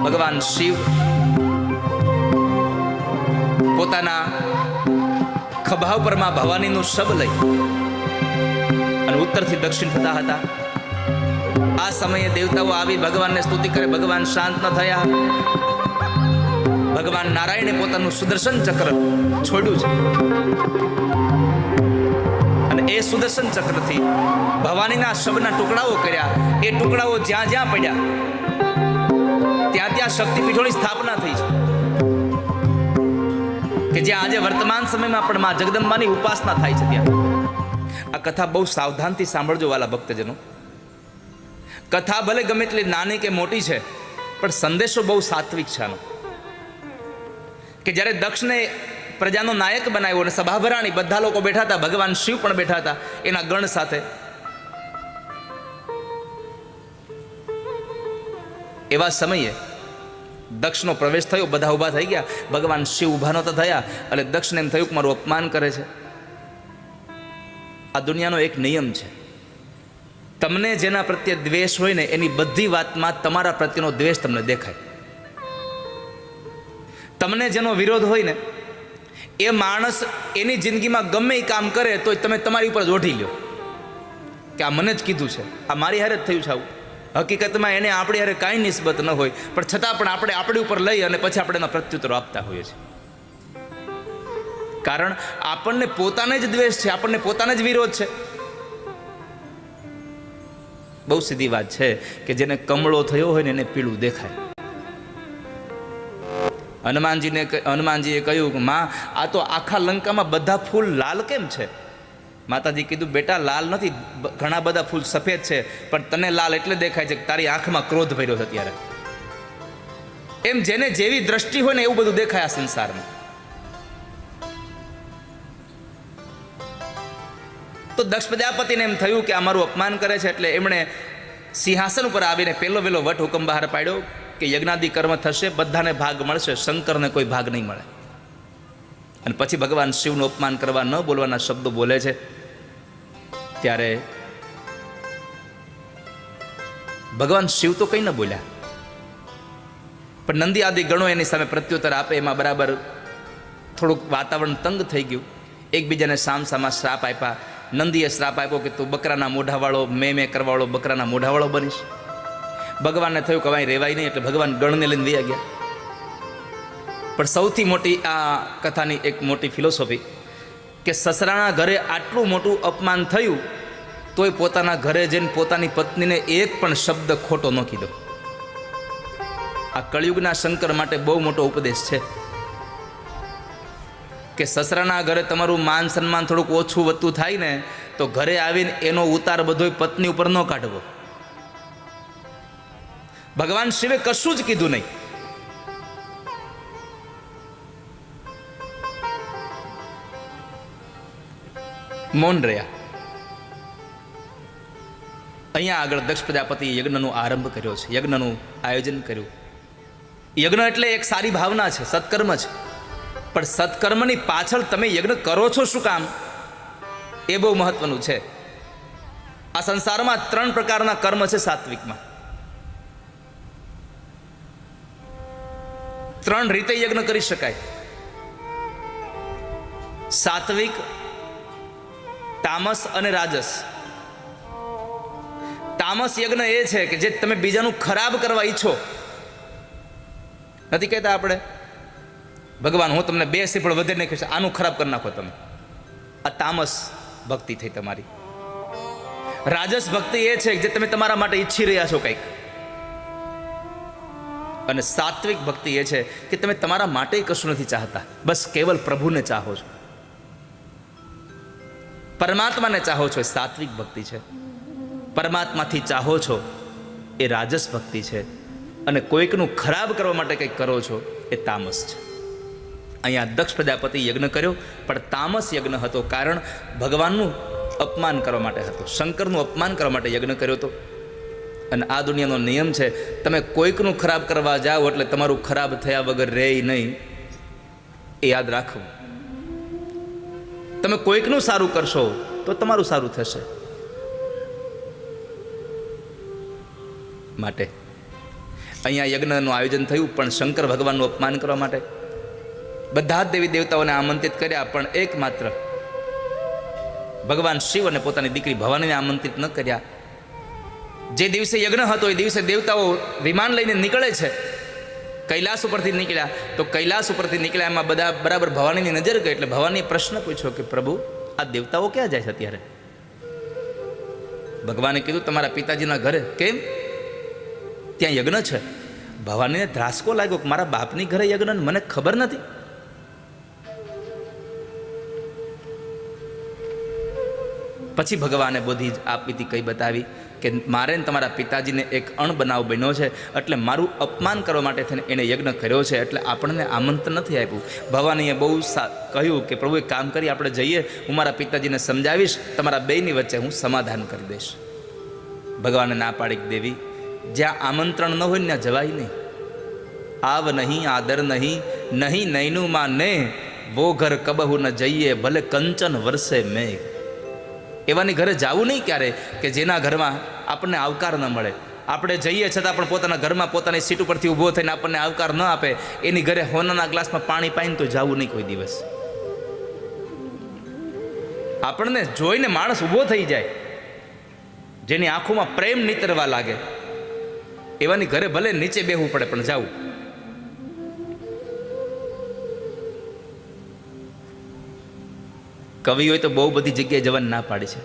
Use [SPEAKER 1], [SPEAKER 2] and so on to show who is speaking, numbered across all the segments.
[SPEAKER 1] ભગવાન શિવ પોતાના ખભા ઉપરમાં ભવાનીનું શબ લઈ અને ઉત્તરથી દક્ષિણ થતા હતા. આ સમયે દેવતાઓ આવી ભગવાનને સ્તુતિ કરે. ભગવાન શાંત ન થયા. ભગવાન નારાયણે પોતાનું સુદર્શન ચક્ર છોડ્યું છે અને એ સુદર્શન ચક્રથી ભવાનીના શબના ટુકડાઓ કર્યા. એ ટુકડાઓ જ્યાં જ્યાં પડ્યા ત્યાં ત્યાં શક્તિપીઠોની સ્થાપના થઈ છે કે જ્યાં આજે વર્તમાન સમયમાં પણ માં જગદંબાની ઉપાસના થાય છે. ત્યાં આ કથા બહુ સાવધાનથી સાંભળજો વાલા ભક્તજનો. કથા ભલે ગમે એટલી નાની કે મોટી છે પણ સંદેશો બહુ સાત્વિક છે આનો. કે જ્યારે દક્ષને પ્રજાનો નાયક બનાવ્યો અને સભા ભરાણી, બધા લોકો બેઠા હતા, ભગવાન શિવ પણ બેઠા હતા એના ગણ સાથે. એવા સમયે દક્ષનો પ્રવેશ થયો. બધા ઊભા થઈ ગયા. ભગવાન શિવ ઊભા નહોતા થયા અને દક્ષને એમ થયું કે મારું અપમાન કરે છે. આ દુનિયાનો એક નિયમ છે, તમને જેના પ્રત્યે દ્વેષ હોય ને એની બધી વાતમાં તમારા પ્રત્યેનો દ્વેષ તમને દેખાય. તમને જેનો વિરોધ હોય ને એ માણસ એની જિંદગીમાં ગમે એ કામ કરે તો તમે તમારી ઉપર જ ઓઢી લો કે આ મને જ કીધું છે, આ મારી હારે જ થયું છે આવું. હકીકતમાં એને આપણી હારે કાંઈ નિસ્બત ન હોય પણ છતાં પણ આપણે આપણી ઉપર લઈ અને પછી આપણે એના પ્રત્યુત્તરો આપતા હોઈએ છીએ. કારણ આપણને પોતાને જ દ્વેષ છે, આપણને પોતાને જ વિરોધ છે. બહુ સીધી વાત છે કે જેને કમળો થયો હોય ને એને પીળું દેખાય. હનુમાનજીએ કહ્યું કે માં, આ તો આખા લંકામાં બધા ફૂલ લાલ કેમ છે? માતાજી કીધું, બેટા લાલ નથી, ઘણા બધા ફૂલ સફેદ છે, પણ તને લાલ એટલે દેખાય છે કે તારી આંખમાં ક્રોધ ભર્યો છે ત્યારે. એમ જેને જેવી દ્રષ્ટિ હોય ને એવું બધું દેખાય આ સંસારમાં. તો દક્ષ પ્રજાપતિને એમ થયું કે આ મારું અપમાન કરે છે, એટલે એમણે સિંહાસન ઉપર આવીને પહેલો વટ હુકમ બહાર પાડ્યો કે યજ્ઞાદિ કર્મ થશે, બધાને ભાગ મળશે, શંકરને કોઈ ભાગ નહીં મળે. અને પછી ભગવાન શિવનું અપમાન કરવા, ન બોલવાના શબ્દો બોલે છે. ત્યારે ભગવાન શિવ તો કંઈ ન બોલ્યા, પણ નંદી આદિ ગણો એની સામે પ્રત્યુત્તર આપે. એમાં બરાબર થોડુંક વાતાવરણ તંગ થઈ ગયું. એકબીજાને સામસામા શ્રાપ આપ્યા. નંદીએ શ્રાપ આપ્યો કે તું બકરાના મોઢાવાળો, મેં કરવાવાળો બકરાના મોઢાવાળો બનીશ. ભગવાનને થયું કે અહીં રહેવાય નહીં, એટલે ભગવાન ગણને લઈને વયા ગયા. પણ સૌથી મોટી આ કથાની એક મોટી ફિલોસોફી કે સસરાના ઘરે આટલું મોટું અપમાન થયું તોય પોતાના ઘરે જઈને પોતાની પત્નીને એક પણ શબ્દ ખોટો ન કીધો. આ કળિયુગના શંકર માટે બહુ મોટો ઉપદેશ છે કે સસરાના ઘરે તમારું માન સન્માન થોડુંક ઓછું વધતું થાય ને તો ઘરે આવીને એનો ઉતાર બધો પત્ની ઉપર ન કાઢવો. ભગવાન શિવે કશું જ કીધું નહીં. મૌન રહ્યા. અહીંયા આગળ દક્ષ પ્રજાપતિએ યજ્ઞનો આરંભ કર્યો છે, યજ્ઞનું આયોજન કર્યું. યજ્ઞ એટલે એક સારી ભાવના છે, સત્કર્મ છે. પણ સત્કર્મની પાછળ તમે યજ્ઞ કરો છો શું કામ, એ બહુ મહત્વનું છે. આ સંસારમાં 3 પ્રકારના કર્મ છે સાત્વિકમાં. 3 રીતે યજ્ઞ કરી શકાય: સાત્વિક, તામસ અને રાજસ. તામસ યજ્ઞ એ છે કે જે તમે બીજાનું ખરાબ કરવા ઈચ્છો. નથી કહેતા આપણે, ભગવાન હું તમને 2 સીફળ વધે નાખીશ, આનું ખરાબ કરી નાખો તમે. આ તામસ ભક્તિ થઈ તમારી. રાજસ ભક્તિ એ છે જે તમે તમારા માટે ઈચ્છી રહ્યા છો કંઈક. અને સાત્વિક ભક્તિ એ છે કે તમે તમારા માટે કશું નથી ચાહતા, બસ કેવલ પ્રભુને ચાહો છો, પરમાત્માને ચાહો છો. એ સાત્વિક ભક્તિ છે. પરમાત્માથી ચાહો છો એ રાજસ ભક્તિ છે. અને કોઈકનું ખરાબ કરવા માટે કંઈક કરો છો એ તામસ છે. અહીંયા દક્ષ પ્રજાપતિ યજ્ઞ કર્યો પણ તામસ યજ્ઞ હતો, કારણ ભગવાનનું અપમાન કરવા માટે હતો, શંકરનું અપમાન કરવા માટે યજ્ઞ કર્યો હતો. અને આ દુનિયાનો નિયમ છે, તમે કોઈકનું ખરાબ કરવા જાઓ એટલે તમારું ખરાબ થયા વગર રહે નહીં, એ યાદ રાખવું. તમે કોઈકનું સારું કરશો તો તમારું સારું થશે. માટે અહીંયા યજ્ઞનું આયોજન થયું, પણ શંકર ભગવાનનું અપમાન કરવા માટે બધા જ દેવી દેવતાઓને આમંત્રિત કર્યા, પણ એકમાત્ર ભગવાન શિવ અને પોતાની દીકરી ભવાનીને આમંત્રિત ન કર્યા. જે દિવસે યજ્ઞ હતો એ દિવસે દેવતાઓ વિમાન લઈને નીકળે છે, કૈલાસ ઉપરથી નીકળ્યા. તો કૈલાસ ઉપરથી નીકળ્યા એમાં બધા બરાબર ભવાનીની નજર ગઈ, એટલે ભવાનીએ પ્રશ્ન પૂછ્યો કે પ્રભુ, આ દેવતાઓ ક્યાં જાય છે અત્યારે? ભગવાને કીધું તમારા પિતાજીના ઘરે. કેમ? ત્યાં યજ્ઞ છે. ભવાનીને ધ્રાસકો લાગ્યો કે મારા બાપની ઘરે યજ્ઞ, મને ખબર નથી. પછી ભગવાને બધી જ આપીતી કઈ બતાવી કે મારે તમારા પિતાજીને એક અણબનાવ બન્યો છે, એટલે મારું અપમાન કરવા માટે થઈને એણે યજ્ઞ કર્યો છે, એટલે આપણને આમંત્રણ નથી આપ્યું. ભવાનીએ બહુ કહ્યું કે પ્રભુ એક કામ કરી આપણે જઈએ, હું મારા પિતાજીને સમજાવીશ, તમારા બેયની વચ્ચે હું સમાધાન કરી દઈશ. ભગવાને ના પાડી, દેવી જ્યાં આમંત્રણ ન હોય ને ત્યાં જવાય નહીં. આવ નહીં આદર નહીં, નહીં નૈનું માં ને વો ઘર કબહુ ન જઈએ, ભલે કંચન વર્ષે મેઘ. એવાની ઘરે જવું નહીં ક્યારે કે જેના ઘરમાં આપણને આવકાર ન મળે. આપણે જઈએ છતાં પણ પોતાના ઘરમાં પોતાની સીટ ઉપરથી ઊભો થઈને આપણને આવકાર ન આપે, એની ઘરે હોનાના ગ્લાસમાં પાણી પાઈને તો જવું નહીં કોઈ દિવસ. આપણને જોઈને માણસ ઊભો થઈ જાય, જેની આંખોમાં પ્રેમ નીતરવા લાગે, એવાની ઘરે ભલે નીચે બેહવું પડે પણ જવું. કવિઓએ તો બહુ બધી જગ્યાએ જવાની ના પાડી છે.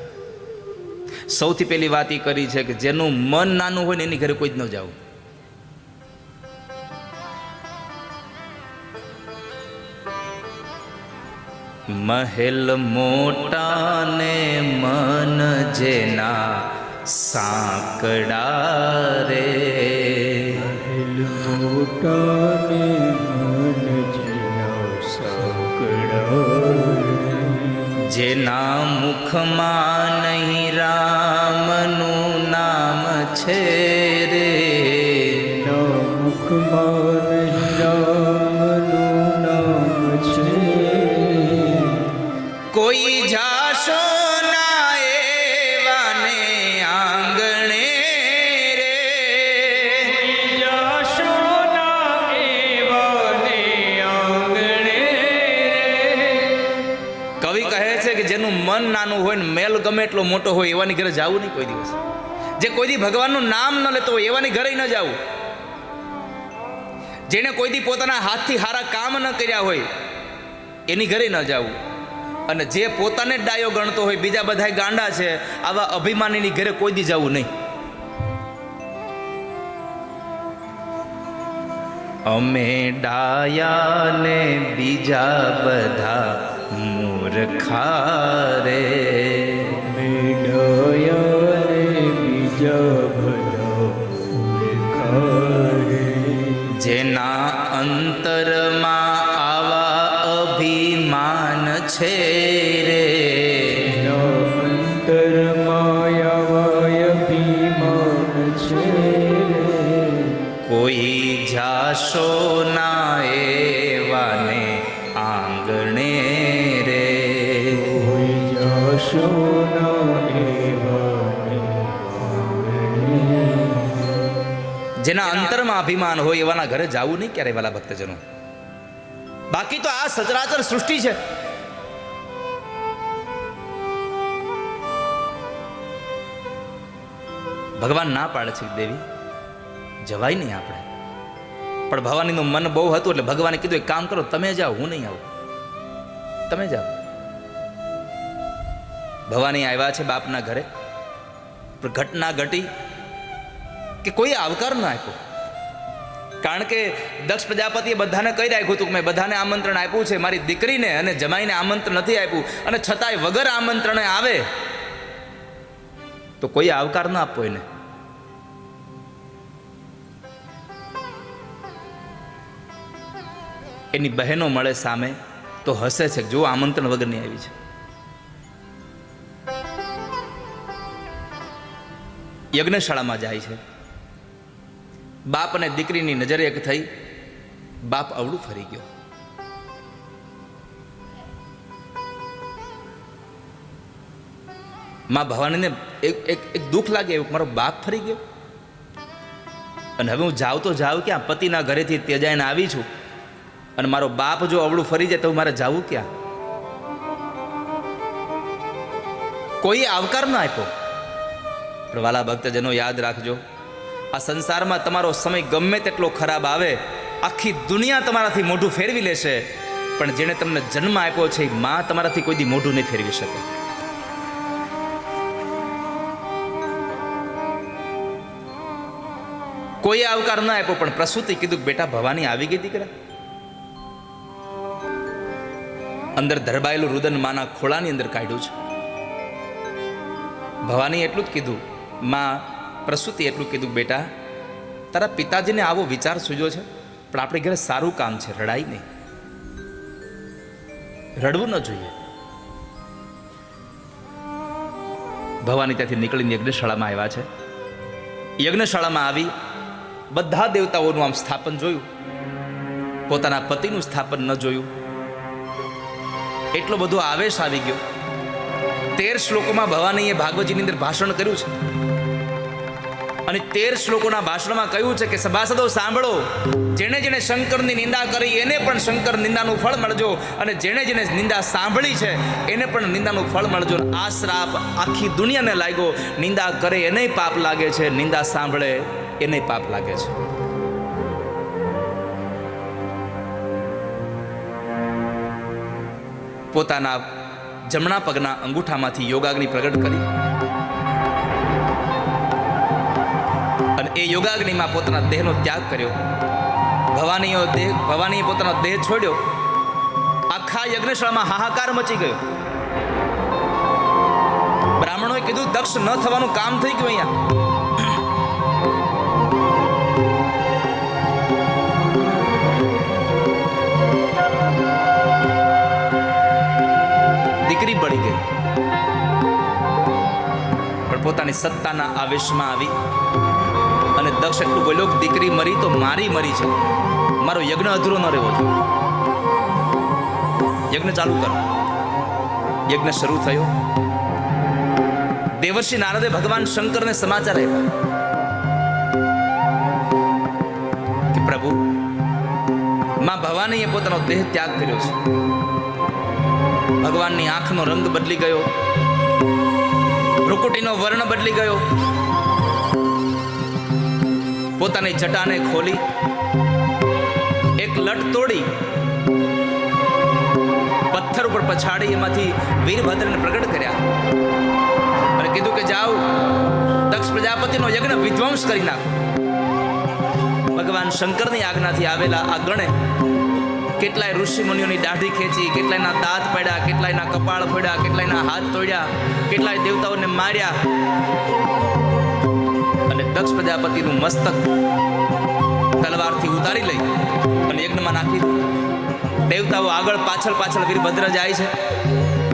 [SPEAKER 1] સૌથી પહેલી વાત એ કરી છે કે જેનું મન નાનું હોય ને એની ઘરે કોઈ જ ન જવું. મહેલ મોટા ને મન જેના સાંકડા રે,
[SPEAKER 2] મહેલ મોટા ને મન જેના સાંકડા,
[SPEAKER 1] જેના મુખમાં નહીં રામનું નામ છે રે,
[SPEAKER 2] મુખમાં નહીં રામનું નામ છે,
[SPEAKER 1] કોઈ જાશો ના એવાને આંગણે રે,
[SPEAKER 2] જાશો ના એવાને આંગણે.
[SPEAKER 1] કવિ કહે છે કે જેનું મન નાનું હોય ને મેલ ગમે એટલો મોટો હોય એવાની ઘરે જવું નહીં કોઈ દિવસ. જે કોઈ દી ભગવાનનું નામ ન લેતો હોય એવાની ઘરે ન જવું. જેને કોઈ દી પોતાના હાથથી સારા કામ ન કર્યા હોય એની ઘરે ન જવું. અને જે પોતાને જ ડાયો ગણતો હોય, બીજા બધા ગાંડા છે, આવા અભિમાનીની ઘરે કોઈ દી જવું નહીં. અમે ડાયા ને બીજા બધા મૂર્ખા રે,
[SPEAKER 2] મેડયા રે બીજા બધા મૂર્ખા રે,
[SPEAKER 1] જેના અંતરમાં આવા અભિમાન છે રે,
[SPEAKER 2] અંતરમાં આવા અભિમાન છે રે,
[SPEAKER 1] કોઈ જાશો ના એવાને આંગણે રે,
[SPEAKER 2] કોઈ જાશો ના એવાને આંગણે.
[SPEAKER 1] જેના અંતરમાં અભિમાન હોય એવાના ઘરે જવું નહીં ક્યારે વાલા ભક્તજનો. બાકી તો આ સચરાચર સૃષ્ટિ છે. ભગવાન ના પાડે છે દેવી જવાય નહીં આપણે, પણ ભવાનીનું મન બહુ હતું એટલે ભગવાને કીધું એક કામ કરો, તમે જાઓ, હું નહીં આવું, તમે જાઓ. ભવાની આવ્યા છે બાપના ઘરે, પણ ઘટના ઘટી કે કોઈ આવકાર ન આપ્યો. કારણ કે દક્ષ પ્રજાપતિએ બધાને કહી રાખ્યું હતું કે મેં બધાને આમંત્રણ આપ્યું છે, મારી દીકરીને અને જમાઈને આમંત્રણ નથી આપ્યું, અને છતાંય વગર આમંત્રણે આવે તો કોઈ આવકાર ન આપવો એને. એની બહેનો મળે સામે તો હસે છે, જો આમંત્રણ વગરની આવી છે. યજ્ઞશાળામાં જાય છે, બાપ અને દીકરીની નજરે એક થઈ, બાપ અવળું ફરી ગયો. માં ભવાનીને એક દુઃખ લાગે, એવું મારો બાપ ફરી ગયો. અને હવે હું જાઉં તો જાઉં ક્યાં? પતિના ઘરેથી ત્યજાઈને આવી છું, અને મારો બાપ જો અવળું ફરી જાય તો મારે જાવું ક્યાં? કોઈ આવકાર ન આપ્યો. પણ વાલા ભક્તજનો, યાદ રાખજો, આ સંસારમાં તમારો સમય ગમે તેટલો ખરાબ આવે, આખી દુનિયા તમારાથી મોઢું ફેરવી લેશે, પણ જેણે તમને જન્મ આપ્યો છે એ માં તમારાથી કોઈ દી મોઢું નહીં ફેરવી શકે. કોઈ આવકાર ન આપ્યો, પણ પ્રસૂતિ કીધું બેટા ભવાની આવી ગઈ દીકરા. અંદર ધરબાયેલું રુદન માના ખોળાની અંદર કાઢ્યું છે. ભવાની એટલું જ કીધું, માં પ્રસૂતિ એટલું કીધું, બેટા તારા પિતાજીને આવો વિચાર સૂજ્યો છે, પણ આપણે ઘરે સારું કામ છે, રડાઈ નહીં, રડવું ન જોઈએ. ભવાની ત્યાંથી નીકળીને યજ્ઞશાળામાં આવ્યા છે. યજ્ઞશાળામાં આવી બધા દેવતાઓનું આમ સ્થાપન જોયું, પોતાના પતિનું સ્થાપન ન જોયું. એટલો બધો આવેશ આવી ગયો. 13 શ્લોકોમાં ભવાનીએ ભાગવતજીની અંદર ભાષણ કર્યું છે, અને 13 શ્લોકોના ભાષણમાં કહ્યું છે કે સભાસદો સાંભળો, જેણે જેણે શંકરની નિંદા કરી એને પણ શંકર નિંદાનું ફળ મળજો, અને જેણે જેણે નિંદા સાંભળી છે એને પણ નિંદાનું ફળ મળજો. આ શ્રાપ આખી દુનિયાને લાગ્યો. નિંદા કરે એને પાપ લાગે છે, નિંદા સાંભળે એને પાપ લાગે છે. પોતાના જમણા પગના અંગૂઠામાંથી યોગાગ્નિ પ્રગટ કરી અને એ યોગાગ્નિમાં પોતાના દેહનો ત્યાગ કર્યો. ભવાનીએ પોતાનો દેહ છોડ્યો. આખા યજ્ઞશાળામાં હાહાકાર મચી ગયો. બ્રાહ્મણોએ કીધું દક્ષ ન થવાનું કામ થઈ ગયું. અહીંયા દીકરી બળી ગઈ, પણ પોતાની સત્તાના આવેશમાં આવી અને દક્ષ એટલું બોલ્યો કે દીકરી મરી તો મારી મરી છે, મારો યજ્ઞ અધૂરો ન રહેવો જોઈએ. યજ્ઞ ચાલુ કરો. યજ્ઞ શરૂ થયો. દેવર્ષિ નારદે ભગવાન શંકરને સમાચાર આપ્યા કે પ્રભુ, માં ભવાનીએ પોતાનો દેહ ત્યાગ કર્યો છે. ભગવાનની આંખનો રંગ બદલી ગયો, ભ્રુકુટીનો વર્ણ બદલી ગયો. પોતાની જટાને ખોલી એક લટ તોડી પથ્થર ઉપર પછાડી એમાંથી વીરભદ્રને પ્રગટ કર્યા અને કીધું કે જાઓ, દક્ષ પ્રજાપતિનો યજ્ઞ વિધ્વંસ કરી નાખો. ભગવાન શંકરની આજ્ઞાથી આવેલા આ ગણે કેટલાય ઋષિ મુનિઓની દાઢી ખેંચી, કેટલાયના દાંત પડ્યા, કેટલાયના કપાળ ફોડ્યા, કેટલાયના હાથ તોડ્યા, કેટલાય દેવતાઓને માર્યા અને દક્ષ પ્રજાપતિનું મસ્તક તલવારથી ઉતારી લઈ અને યજ્ઞમાં નાખી દીધું. દેવતાઓ આગળ પાછળ વીરભદ્ર જાય છે.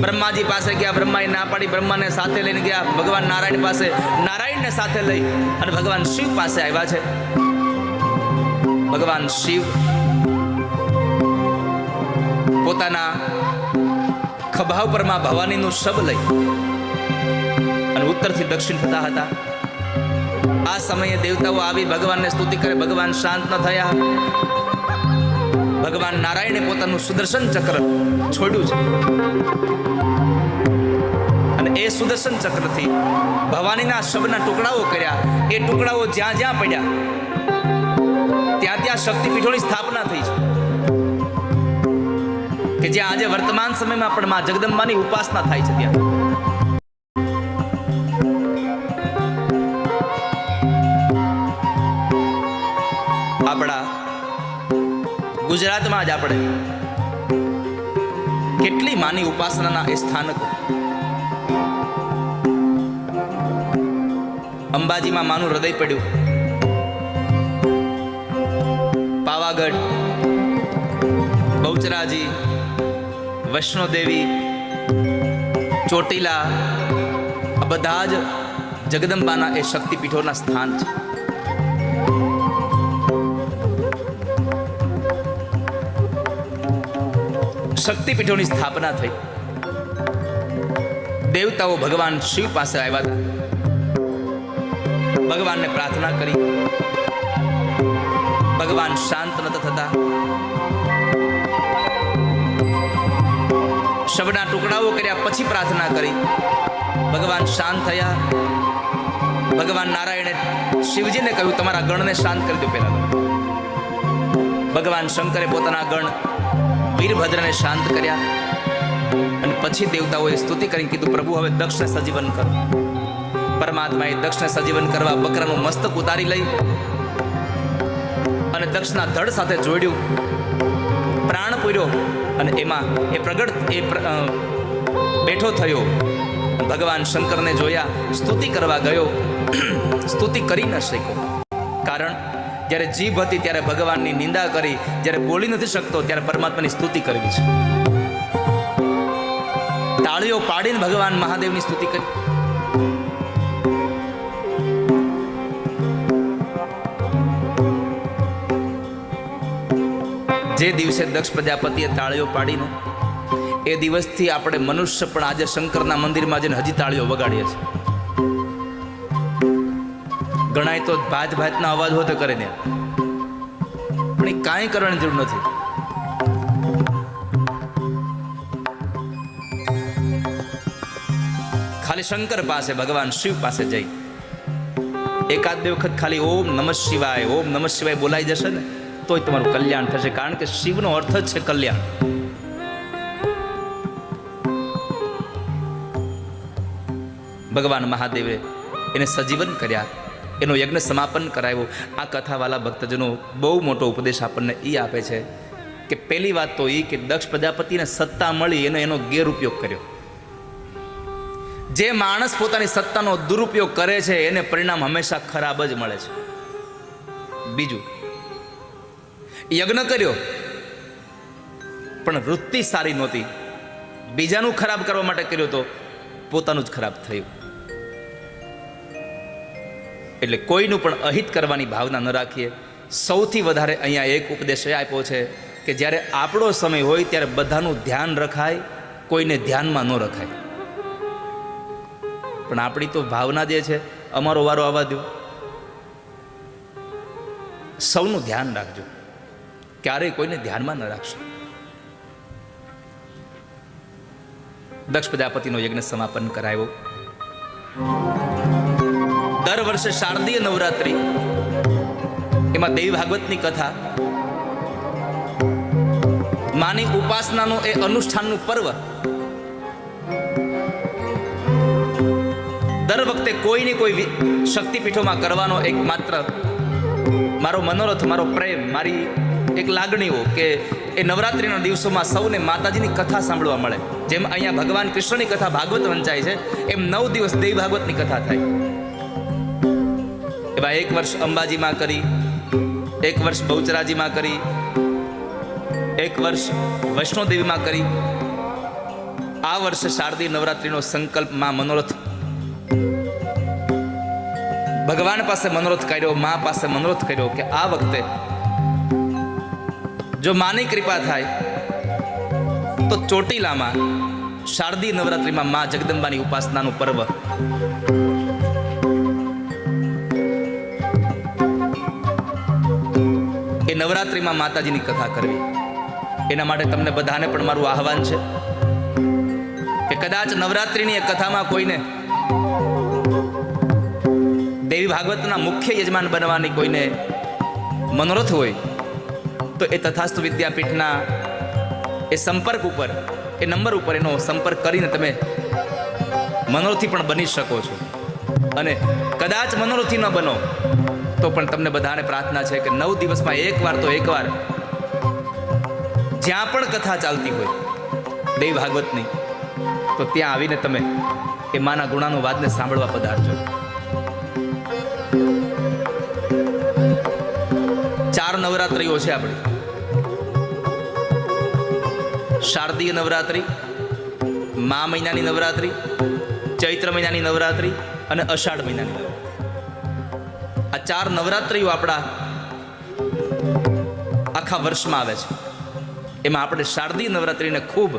[SPEAKER 1] બ્રહ્માજી પાસે ગયા, બ્રહ્માએ ના પાડી, બ્રહ્માને સાથે લઈને ગયા. ભગવાન નારાયણ પાસે, નારાયણને સાથે લઈ અને ભગવાન શિવ પાસે આવ્યા છે. ભગવાન શિવ પોતાના ખભા ઉપરમાં ભવાનીનું શબ લઈ અને ઉત્તરથી દક્ષિણ થતા હતા. આ સમયે દેવતાઓ આવી ભગવાનને સ્તુતિ કરે. ભગવાન શાંત ન થયા. ભગવાન નારાયણે પોતાનું સુદર્શન ચક્ર છોડ્યું છે અને એ સુદર્શન ચક્રથી ભવાનીના શબના ટુકડાઓ કર્યા. એ ટુકડાઓ જ્યાં જ્યાં પડ્યા ત્યાં ત્યાં શક્તિપીઠોની સ્થાપના થઈ છે કે જ્યાં આજે વર્તમાન સમયમાં પણ માં જગદંબાની ઉપાસના થાય છે. ત્યાં આપણા ગુજરાતમાં જ આપણે કેટલી માની ઉપાસનાના એ સ્થાનકો. અંબાજીમાં માનું હૃદય પડ્યું, પાવાગઢ, બહુચરાજી, વૈષ્ણોદેવી, ચોટીલા, આ બધા જ જગદંબાના એ શક્તિપીઠોના સ્થાન છે. શક્તિપીઠોની સ્થાપના થઈ. દેવતાઓ ભગવાન શિવ પાસે આવ્યા હતા. ભગવાનને પ્રાર્થના કરી ભગવાન શાંત નતા થતા. શબના ટુકડાઓ કર્યા પછી પ્રાર્થના કરી. ભગવાન શાંત થયા. ભગવાન નારાયણે શિવજીને કહ્યું તમારા ગણને શાંત કરી દો પહેલા. ભગવાન શંકરે પોતાના ગણ વીરભદ્રને શાંત કર્યા અને પછી દેવતાઓએ સ્તુતિ કરીને કીધું પ્રભુ હવે દક્ષને સજીવન કરો. પરમાત્માએ દક્ષને સજીવન કરવા બકરાનું મસ્તક ઉતારી લઈ અને દક્ષના ધડ સાથે જોડ્યું, પ્રાણ પૂર્યો અને એમાં એ બેઠો થયો. ભગવાન શંકરને જોયા, સ્તુતિ કરવા ગયો, સ્તુતિ કરી ન શક્યો. કારણ જ્યારે જીભ હતી ત્યારે ભગવાનની નિંદા કરી, જ્યારે બોલી નથી શકતો ત્યારે પરમાત્માની સ્તુતિ કરવી છે. તાળીઓ પાડીને ભગવાન મહાદેવની સ્તુતિ કરી. જે દિવસે દક્ષ પ્રજાપતિએ તાળીઓ પાડીને એ દિવસથી આપણે મનુષ્ય પણ આજે શંકરના મંદિરમાં જઈને હજી તાળીઓ વગાડીએ છીએ. ઘણાય તો ભાત ભાતના અવાજ હોતો કરે દે, પણ એ કાંઈ કરવાની જરૂર નથી. ખાલી શંકર પાસે, ભગવાન શિવ પાસે જઈ એકાદ બે વખત ખાલી ઓમ નમઃ શિવાય બોલાઈ જશે ને તોય તમારું કલ્યાણ થશે. કારણ કે શિવનો અર્થ જ છે કલ્યાણ. ભગવાન મહાદેવે એને સજીવન કર્યા, એનો યજ્ઞ સમાપન કરાવ્યો. આ કથાવાલા ભક્તજનો બહુ મોટો ઉપદેશ આપણને એ આપે છે કે પહેલી વાત તો એ કે દક્ષ પ્રજાપતિને સત્તા મળી એનો ગેરઉપયોગ કર્યો. જે માણસ પોતાની સત્તાનો દુરુપયોગ કરે છે એને પરિણામ હંમેશા ખરાબ જ મળે છે. બીજું, યજ્ઞ કર્યો પણ વૃત્તિ સારી નહોતી, બીજાનું ખરાબ કરવા માટે કર્યો તો પોતાનું જ ખરાબ થયું. એટલે કોઈનું પણ અહિત કરવાની ભાવના ન રાખીએ. સૌથી વધારે અહીંયા એક ઉપદેશ એ આપ્યો છે કે જ્યારે આપણો સમય હોય ત્યારે બધાનું ધ્યાન રખાય, કોઈને ધ્યાનમાં ન રખાય. પણ આપણી તો ભાવના જે છે અમારો વારો આવવા દો, સૌનું ધ્યાન રાખજો, ક્યારેય કોઈને ધ્યાનમાં ન રાખશો. દક્ષ પ્રજાપતિનો યજ્ઞ સમાપન કરાયો. દર વર્ષે શારદીય નવરાત્રી, એમાં દેવી ભાગવતની કથા, માની ઉપાસનાનો એ અનુષ્ઠાનનું પર્વ. દર વખતે કોઈને કોઈ શક્તિપીઠોમાં કરવાનો એક માત્ર મારો મનોરથ, મારો પ્રેમ, મારી એક લાગણીઓ કે એ નવરાત્રિના દિવસોમાં સૌને માતાજીની કથા સાંભળવા મળે. જેમ અહીંયા ભગવાન કૃષ્ણની કથા ભાગવત વંચાય છે, એમ 9 દિવસ દેવી ભાગવતની કથા થાય. એવા એક વર્ષ અંબાજીમાં કરી, એક વર્ષ બહુચરાજીમાં કરી, એક વર્ષ વૈષ્ણોદેવીમાં કરી. આ વર્ષે શારદીય નવરાત્રિનો સંકલ્પમાં મનોરથ ભગવાન પાસે મનોરથ કર્યો, મા પાસે મનોરથ કર્યો કે આ વખતે જો માની કૃપા થાય તો ચોટીલામાં શારદીય નવરાત્રિમાં મા જગદંબાની ઉપાસનાનું પર્વ. એ નવરાત્રિમાં માતાજીની કથા કરવી. એના માટે તમને બધાને પણ મારું આહવાન છે કે કદાચ નવરાત્રિની એ કથામાં કોઈને દેવી ભાગવતના મુખ્ય યજમાન બનવાની કોઈને મનોરથ હોય તો એ તથાસ્તુ વિદ્યાપીઠના એ સંપર્ક ઉપર, એ નંબર ઉપર એનો સંપર્ક કરીને તમે મનોરથી પણ બની શકો છો. અને કદાચ મનોરથી ન બનો તો પણ તમને બધાને પ્રાર્થના છે કે 9 દિવસમાં એકવાર જ્યાં પણ કથા ચાલતી હોય દેવી ભાગવતની, તો ત્યાં આવીને તમે એ માના ગુણાનું વાદને સાંભળવા પધારજો. 4 નવરાત્રિઓ છે આપણી. શારદીય નવરાત્રિ, મા મહિનાની નવરાત્રિ, ચૈત્ર મહિનાની નવરાત્રિ અને અષાઢ મહિનાની નવરાત્રિ. આ 4 નવરાત્રિઓ આપણા આખા વર્ષમાં આવે છે. એમાં આપણે શારદીય નવરાત્રિને ખૂબ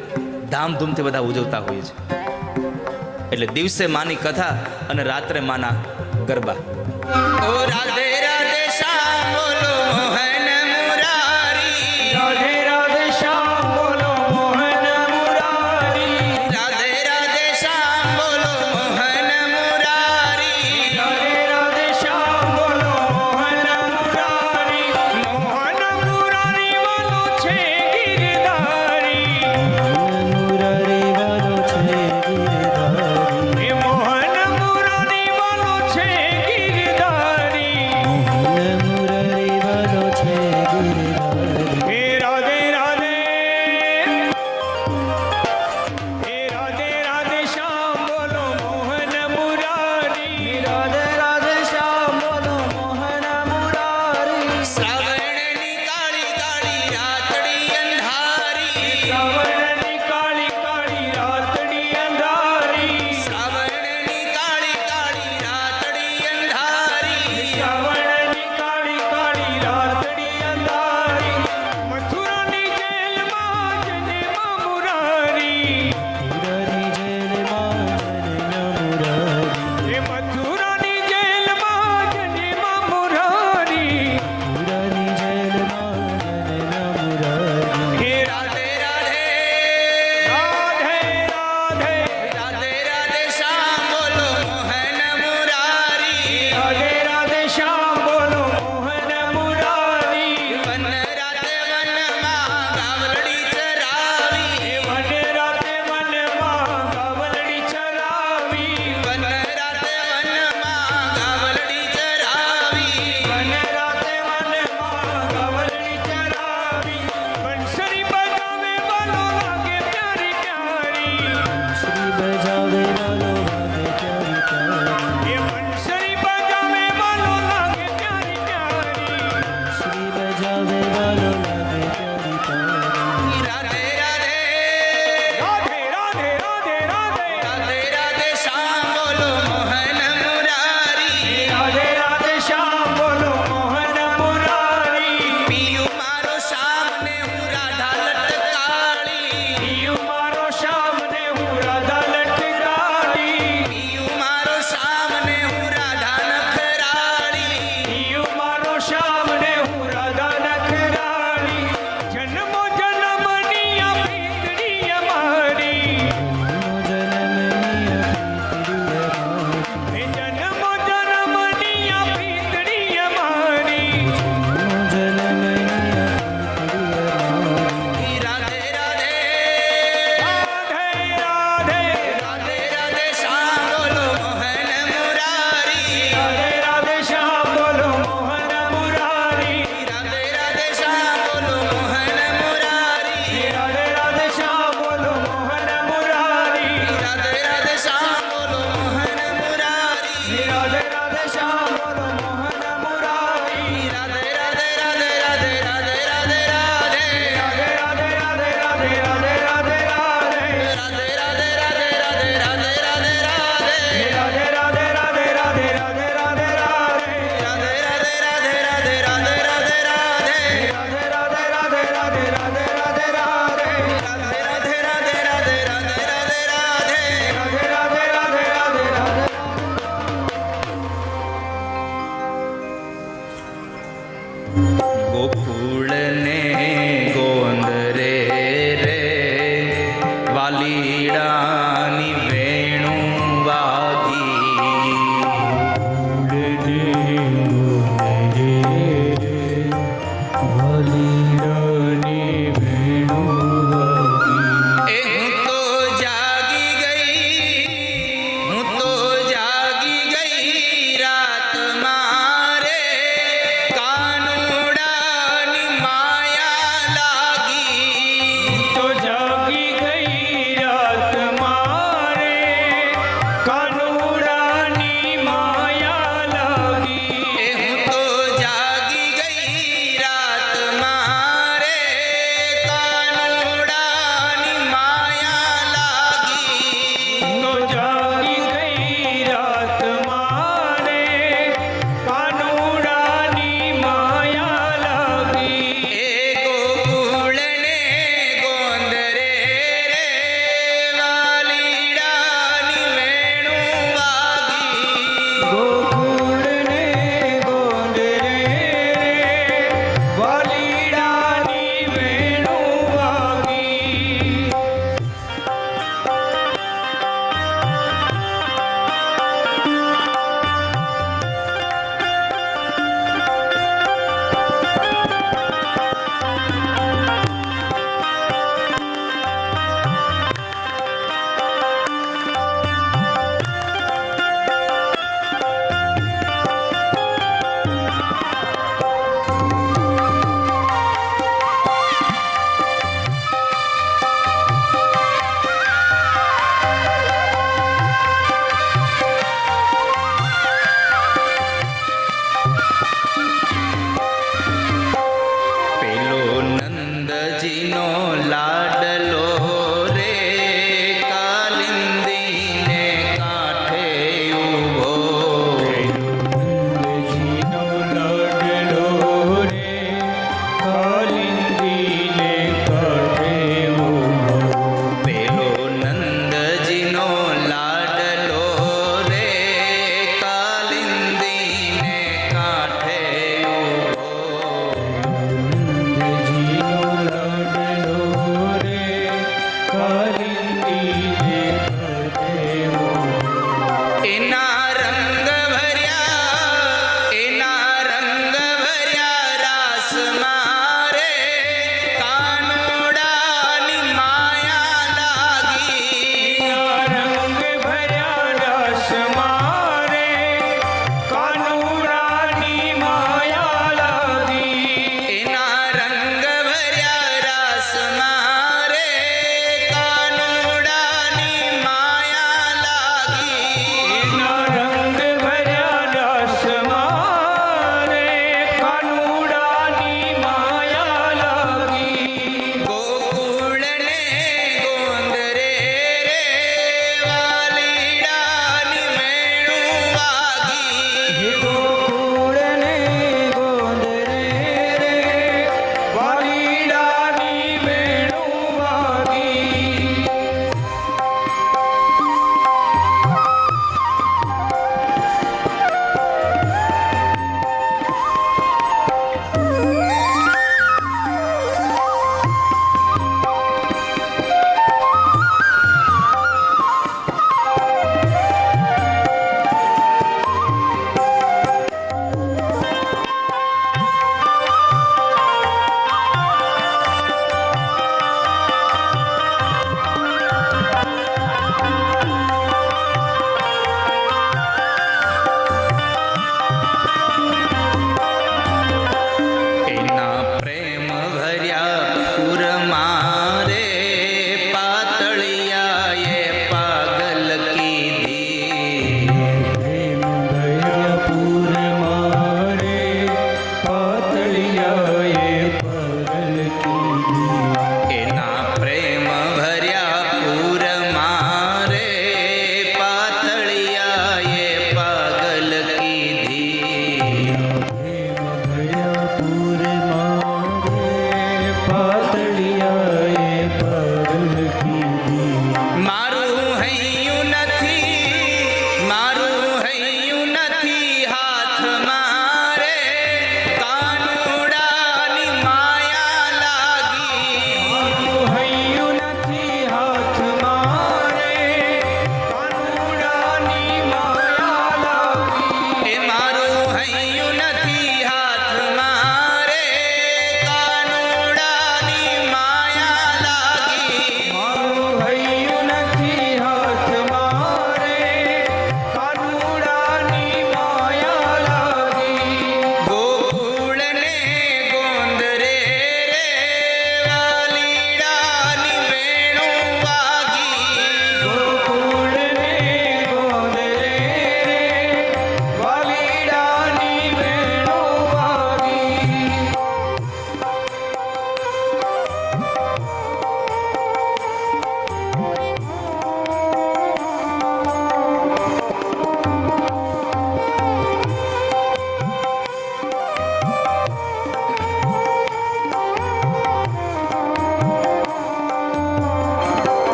[SPEAKER 1] ધામધૂમથી બધા ઉજવતા હોઈએ છીએ. એટલે દિવસે માની કથા અને રાત્રે માના ગરબા. ઓ રાધે રાધે શ્યામ બોલો મોહન
[SPEAKER 2] પીડ